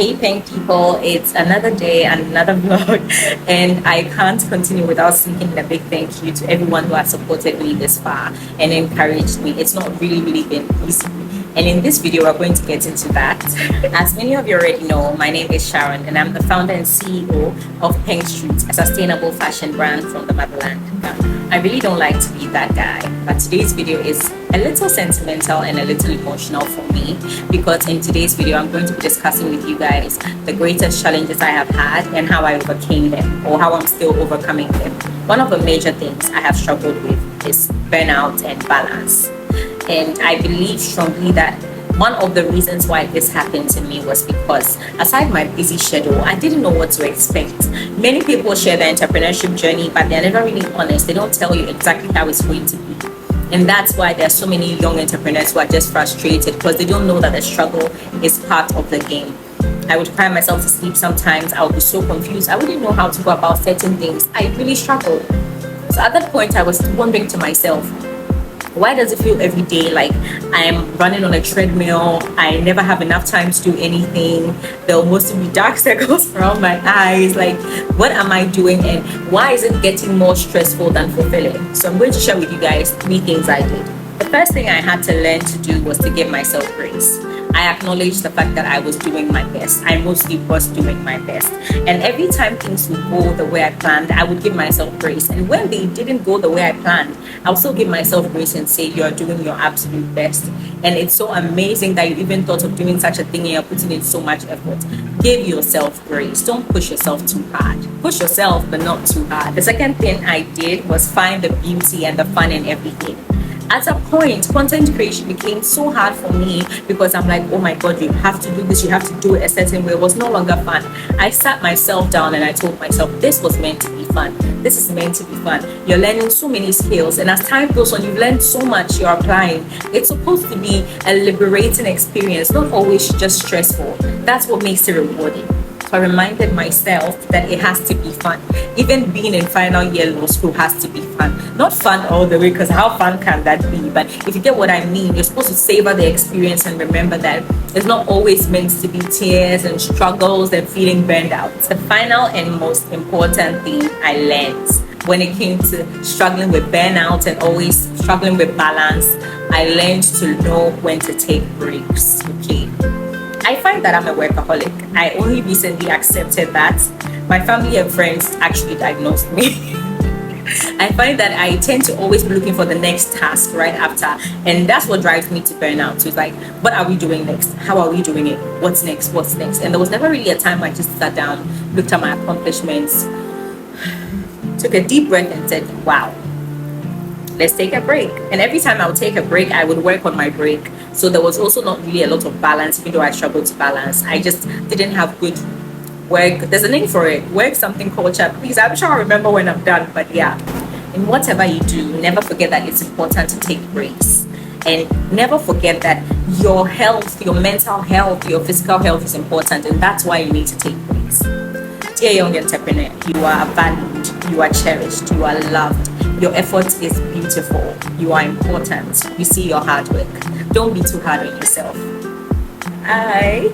Hey Pink people, it's another day and another vlog, and I can't continue without singing a big thank you to everyone who has supported me this far and encouraged me. It's not really been easy, and in this video we're going to get into that. As many of you already know, my name is Sharon and I'm the founder and CEO of Pink Street, a sustainable fashion brand from the motherland. I really don't like to be that guy, but today's video is a little sentimental and a little emotional for me, because in today's video I'm going to be discussing with you guys the greatest challenges I have had and how I overcame them, or how I'm still overcoming them. One of the major things I have struggled with is burnout and balance, and I believe strongly that one of the reasons why this happened to me was because, aside my busy schedule, I didn't know what to expect. Many people share their entrepreneurship journey, but they're never really honest. They don't tell you exactly how it's going to be. And that's why there are so many young entrepreneurs who are just frustrated, because they don't know that the struggle is part of the game. I would cry myself to sleep sometimes. I would be so confused. I wouldn't know how to go about certain things. I really struggled. So at that point, I was wondering to myself, why does it feel every day like I am running on a treadmill? I never have enough time to do anything. There will mostly be dark circles around my eyes. Like, what am I doing, and why is it getting more stressful than fulfilling? So I'm going to share with you guys 3 things I did. The first thing I had to learn to do was to give myself grace. I acknowledged the fact that I was doing my best. I mostly was doing my best. And every time things would go the way I planned, I would give myself grace. And when they didn't go the way I planned, I would still give myself grace and say, you're doing your absolute best. And it's so amazing that you even thought of doing such a thing and you're putting in so much effort. Give yourself grace. Don't push yourself too hard. Push yourself, but not too hard. The second thing I did was find the beauty and the fun in everything. At a point, content creation became so hard for me, because I'm like, oh my God, you have to do this, you have to do it a certain way. It was no longer fun. I sat myself down and I told myself, this was meant to be fun. This is meant to be fun. You're learning so many skills, and as time goes on, you've learned so much you're applying. It's supposed to be a liberating experience, not always just stressful. That's what makes it rewarding. I reminded myself that it has to be fun. Even being in final year law school has to be fun. Not fun all the way, because how fun can that be? But if you get what I mean, you're supposed to savor the experience and remember that it's not always meant to be tears and struggles and feeling burned out. The final and most important thing I learned when it came to struggling with burnout and always struggling with balance, I learned to know when to take breaks. Okay. I find that I'm a workaholic. I only recently accepted that. My family and friends actually diagnosed me. I find that I tend to always be looking for the next task right after, and that's what drives me to burnout. So it's like, what are we doing next? How are we doing it? What's next? What's next? And there was never really a time I just sat down, looked at my accomplishments, took a deep breath and said, wow, let's take a break. And every time I would take a break, I would work on my break. So there was also not really a lot of balance, even though I struggled to balance. I just didn't have good work. There's a name for it. Work something culture. Please, I'm sure I'll remember when I'm done. But yeah, in whatever you do, never forget that it's important to take breaks. And never forget that your health, your mental health, your physical health is important. And that's why you need to take breaks. Dear young entrepreneur, you are valued, you are cherished, you are loved. Your effort is beautiful. You are important. You see your hard work. Don't be too hard on yourself. Bye.